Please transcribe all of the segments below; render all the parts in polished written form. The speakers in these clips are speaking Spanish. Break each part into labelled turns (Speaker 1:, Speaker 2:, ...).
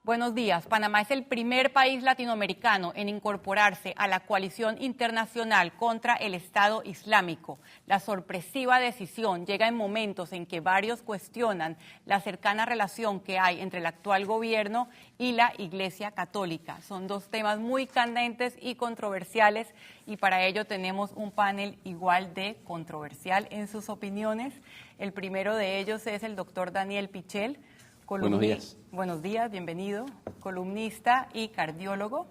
Speaker 1: Buenos días. Panamá es el primer país latinoamericano en incorporarse a la coalición internacional contra el Estado Islámico. La sorpresiva decisión llega en momentos en que varios cuestionan la cercana relación que hay entre el actual gobierno y la Iglesia Católica. Son dos temas muy candentes y controversiales y para ello tenemos un panel igual de controversial en sus opiniones. El primero de ellos es el doctor Daniel Pichel.
Speaker 2: Buenos días.
Speaker 1: Buenos días, bienvenido. Columnista y cardiólogo.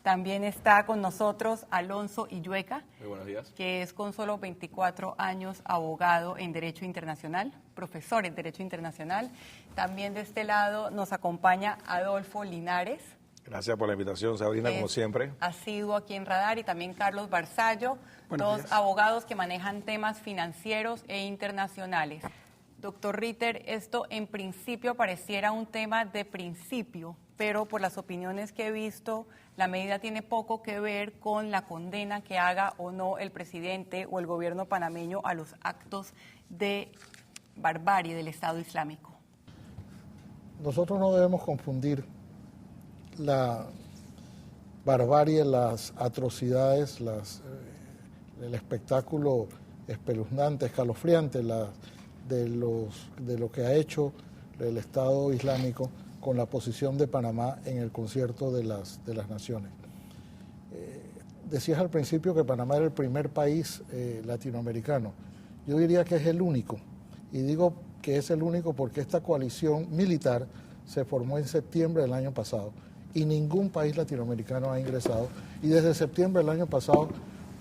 Speaker 1: También está con nosotros Alonso Illueca.
Speaker 2: Muy buenos días.
Speaker 1: Que es con solo 24 años abogado en Derecho Internacional, profesor en Derecho Internacional. También de este lado nos acompaña Adolfo Linares.
Speaker 3: Gracias por la invitación, Sabrina, como siempre.
Speaker 1: Asiduo aquí en Radar, y también Carlos Barzallo,
Speaker 3: Buenos
Speaker 1: dos
Speaker 3: días.
Speaker 1: abogados que manejan temas financieros e internacionales. Doctor Ritter, esto en principio pareciera un tema de principio, pero por las opiniones que he visto, la medida tiene poco que ver con la condena que haga o no el presidente o el gobierno panameño a los actos de barbarie del Estado Islámico.
Speaker 4: Nosotros no debemos confundir la barbarie, las atrocidades, el espectáculo espeluznante, escalofriante, de lo que ha hecho el Estado Islámico con la posición de Panamá en el concierto de las naciones. Decías al principio que Panamá era el primer país latinoamericano. Yo diría que es el único, y digo que es el único porque esta coalición militar se formó en septiembre del año pasado y ningún país latinoamericano ha ingresado, y desde septiembre del año pasado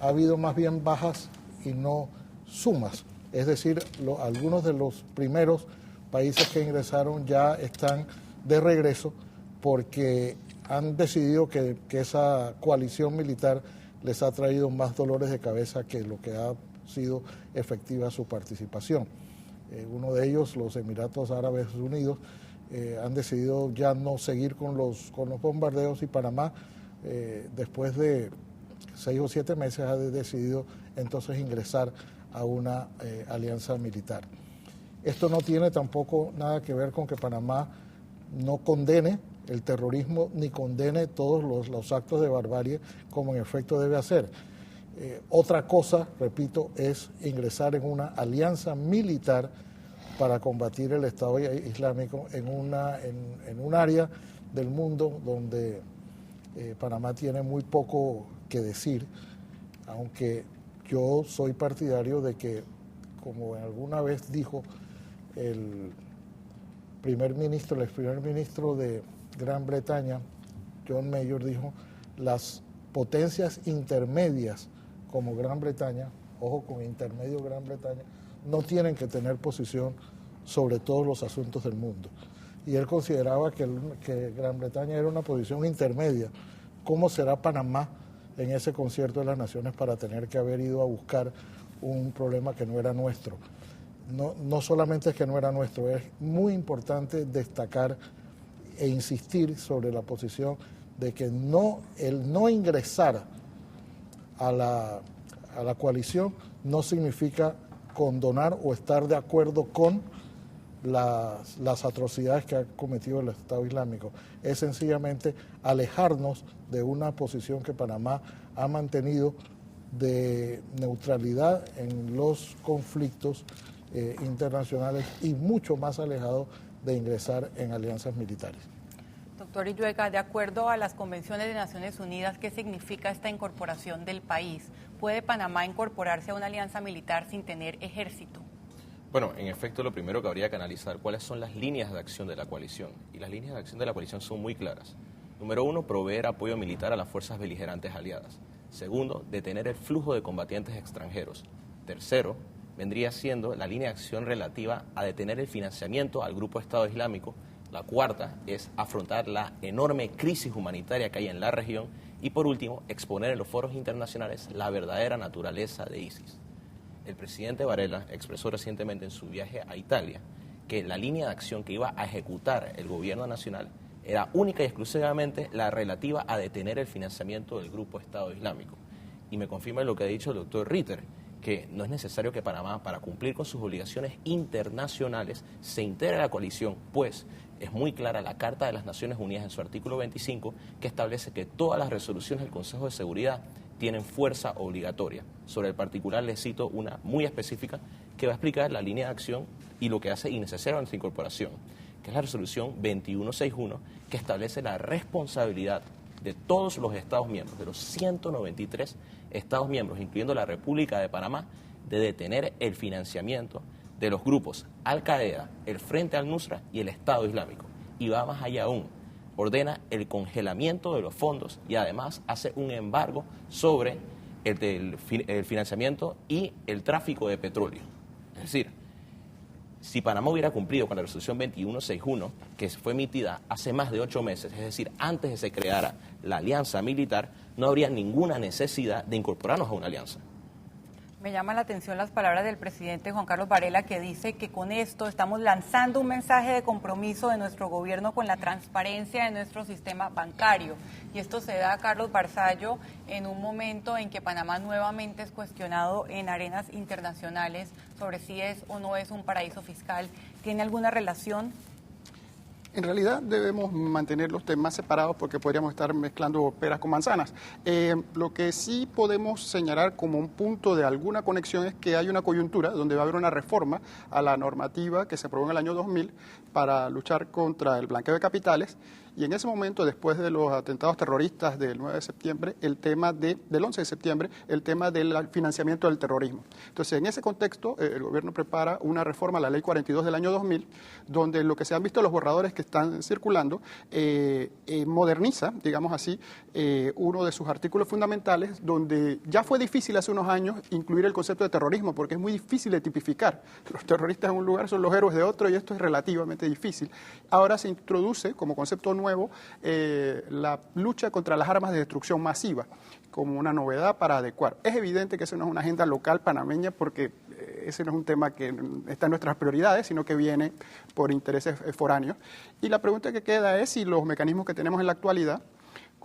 Speaker 4: ha habido más bien bajas y no sumas. Es decir, algunos de los primeros países que ingresaron ya están de regreso porque han decidido que esa coalición militar les ha traído más dolores de cabeza que lo que ha sido efectiva su participación. Uno de ellos, los Emiratos Árabes Unidos, han decidido ya no seguir con los bombardeos, y Panamá, después de 6 o 7 meses, ha decidido entonces ingresar a una alianza militar. Esto no tiene tampoco nada que ver con que Panamá no condene el terrorismo ni condene todos los actos de barbarie, como en efecto debe hacer. Otra cosa, repito, es ingresar en una alianza militar para combatir el Estado Islámico en un área del mundo donde Panamá tiene muy poco que decir, aunque yo soy partidario de que, como alguna vez dijo el ex primer ministro de Gran Bretaña, John Major, dijo, las potencias intermedias como Gran Bretaña, ojo con intermedio Gran Bretaña, no tienen que tener posición sobre todos los asuntos del mundo. Y él consideraba que Gran Bretaña era una posición intermedia. ¿Cómo será Panamá en ese concierto de las naciones para tener que haber ido a buscar un problema que no era nuestro? No solamente es que no era nuestro, es muy importante destacar e insistir sobre la posición de que el no ingresar a la coalición no significa condonar o estar de acuerdo con las atrocidades que ha cometido el Estado Islámico. Es sencillamente alejarnos de una posición que Panamá ha mantenido de neutralidad en los conflictos internacionales, y mucho más alejado de ingresar en alianzas militares.
Speaker 1: Doctor Illueca, de acuerdo a las convenciones de Naciones Unidas, ¿qué significa esta incorporación del país? ¿Puede Panamá incorporarse a una alianza militar sin tener ejército?
Speaker 2: Bueno, en efecto, lo primero que habría que analizar cuáles son las líneas de acción de la coalición. Y las líneas de acción de la coalición son muy claras. Número 1, proveer apoyo militar a las fuerzas beligerantes aliadas. Segundo, detener el flujo de combatientes extranjeros. Tercero, vendría siendo la línea de acción relativa a detener el financiamiento al grupo Estado Islámico. La cuarta es afrontar la enorme crisis humanitaria que hay en la región. Y por último, exponer en los foros internacionales la verdadera naturaleza de ISIS. El presidente Varela expresó recientemente en su viaje a Italia que la línea de acción que iba a ejecutar el gobierno nacional era única y exclusivamente la relativa a detener el financiamiento del grupo Estado Islámico. Y me confirma lo que ha dicho el doctor Ritter, que no es necesario que Panamá, para cumplir con sus obligaciones internacionales, se integre a la coalición, pues es muy clara la Carta de las Naciones Unidas en su artículo 25, que establece que todas las resoluciones del Consejo de Seguridad tienen fuerza obligatoria. Sobre el particular les cito una muy específica que va a explicar la línea de acción y lo que hace innecesaria nuestra incorporación, que es la resolución 2161, que establece la responsabilidad de todos los Estados miembros, de los 193 Estados miembros, incluyendo la República de Panamá, de detener el financiamiento de los grupos Al-Qaeda, el Frente al-Nusra y el Estado Islámico. Y va más allá aún, ordena el congelamiento de los fondos y además hace un embargo sobre el financiamiento y el tráfico de petróleo. Es decir, si Panamá hubiera cumplido con la resolución 2161, que fue emitida hace más de 8 meses, es decir, antes de que se creara la alianza militar, no habría ninguna necesidad de incorporarnos a una alianza.
Speaker 1: Me llaman la atención las palabras del presidente Juan Carlos Varela, que dice que con esto estamos lanzando un mensaje de compromiso de nuestro gobierno con la transparencia de nuestro sistema bancario. Y esto se da, Carlos Barzallo, en un momento en que Panamá nuevamente es cuestionado en arenas internacionales sobre si es o no es un paraíso fiscal. ¿Tiene alguna relación?
Speaker 5: En realidad debemos mantener los temas separados porque podríamos estar mezclando peras con manzanas. Lo que sí podemos señalar como un punto de alguna conexión es que hay una coyuntura donde va a haber una reforma a la normativa que se aprobó en el año 2000 para luchar contra el blanqueo de capitales. Y en ese momento, después de los atentados terroristas del 9 de septiembre, del 11 de septiembre, el tema del financiamiento del terrorismo. Entonces, en ese contexto, el gobierno prepara una reforma a la Ley 42 del año 2000, donde lo que se han visto los borradores que están circulando, moderniza, digamos así, uno de sus artículos fundamentales, donde ya fue difícil hace unos años incluir el concepto de terrorismo, porque es muy difícil de tipificar. Los terroristas en un lugar son los héroes de otro y esto es relativamente difícil. Ahora se introduce como concepto nuevo la lucha contra las armas de destrucción masiva como una novedad para adecuar. Es evidente que eso no es una agenda local panameña porque ese no es un tema que está en nuestras prioridades, sino que viene por intereses foráneos. Y la pregunta que queda es si los mecanismos que tenemos en la actualidad,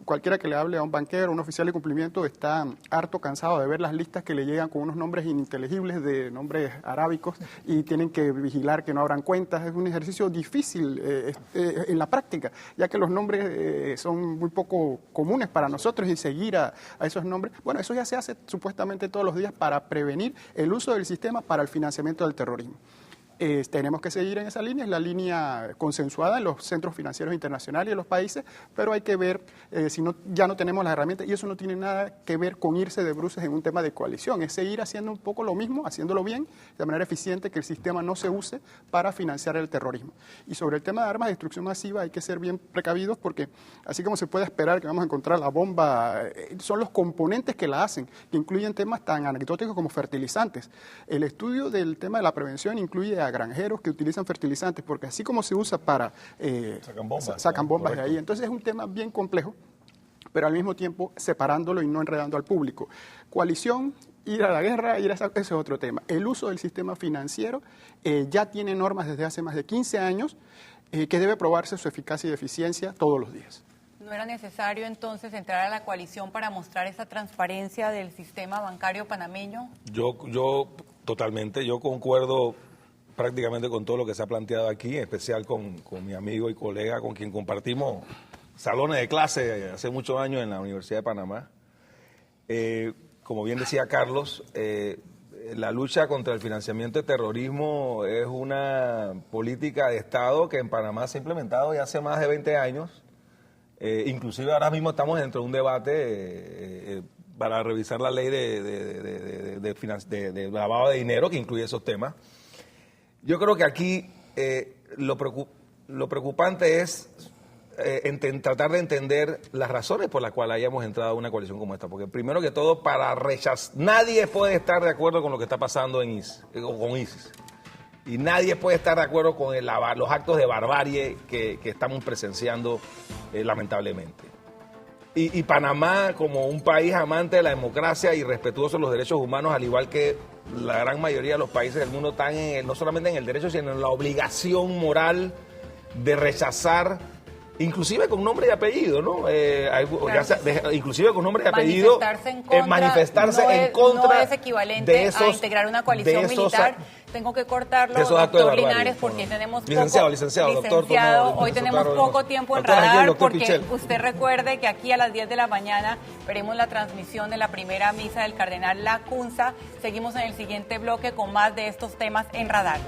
Speaker 5: cualquiera que le hable a un banquero, a un oficial de cumplimiento, está harto cansado de ver las listas que le llegan con unos nombres ininteligibles de nombres arábicos y tienen que vigilar que no abran cuentas. Es un ejercicio difícil en la práctica, ya que los nombres son muy poco comunes para nosotros y seguir a esos nombres. Bueno, eso ya se hace supuestamente todos los días para prevenir el uso del sistema para el financiamiento del terrorismo. Tenemos que seguir en esa línea, es la línea consensuada en los centros financieros internacionales y en los países, pero hay que ver si no, ya no tenemos las herramientas y eso no tiene nada que ver con irse de bruces en un tema de coalición, es seguir haciendo un poco lo mismo, haciéndolo bien, de manera eficiente, que el sistema no se use para financiar el terrorismo. Y sobre el tema de armas de destrucción masiva hay que ser bien precavidos porque así como se puede esperar que vamos a encontrar la bomba, son los componentes que la hacen, que incluyen temas tan anecdóticos como fertilizantes. El estudio del tema de la prevención incluye a granjeros que utilizan fertilizantes, porque así como se usa para... sacan bombas de ahí. Entonces es un tema bien complejo, pero al mismo tiempo separándolo y no enredando al público. Coalición, ir a la guerra, ese es otro tema. El uso del sistema financiero ya tiene normas desde hace más de 15 años que debe probarse su eficacia y eficiencia todos los días.
Speaker 1: ¿No era necesario entonces entrar a la coalición para mostrar esa transparencia del sistema bancario panameño?
Speaker 3: Yo totalmente, yo concuerdo prácticamente con todo lo que se ha planteado aquí, en especial con mi amigo y colega con quien compartimos salones de clase hace muchos años en la Universidad de Panamá. Como bien decía Carlos, la lucha contra el financiamiento de terrorismo es una política de Estado que en Panamá se ha implementado ya hace más de 20 años. Inclusive ahora mismo estamos dentro de un debate para revisar la ley de lavado de dinero que incluye esos temas. Yo creo que aquí lo preocupante es tratar de entender las razones por las cuales hayamos entrado a una coalición como esta. Porque primero que todo, nadie puede estar de acuerdo con lo que está pasando con ISIS. Y nadie puede estar de acuerdo con los actos de barbarie que estamos presenciando lamentablemente. Y Panamá, como un país amante de la democracia y respetuoso de los derechos humanos, al igual que la gran mayoría de los países del mundo, están no solamente en el derecho, sino en la obligación moral de rechazar inclusive con nombre y apellido, ¿no? Inclusive con nombre y apellido, manifestarse en contra
Speaker 1: no es equivalente
Speaker 3: de esos,
Speaker 1: a integrar una coalición militar. Tengo que cortarlo, doctor Linares, porque tenemos
Speaker 3: licenciado,
Speaker 1: doctor, hoy tenemos poco tiempo en radar, porque Pichel. Usted recuerde que aquí a las 10 de la mañana veremos la transmisión de la primera misa del cardenal Lacunza. Seguimos en el siguiente bloque con más de estos temas en radar.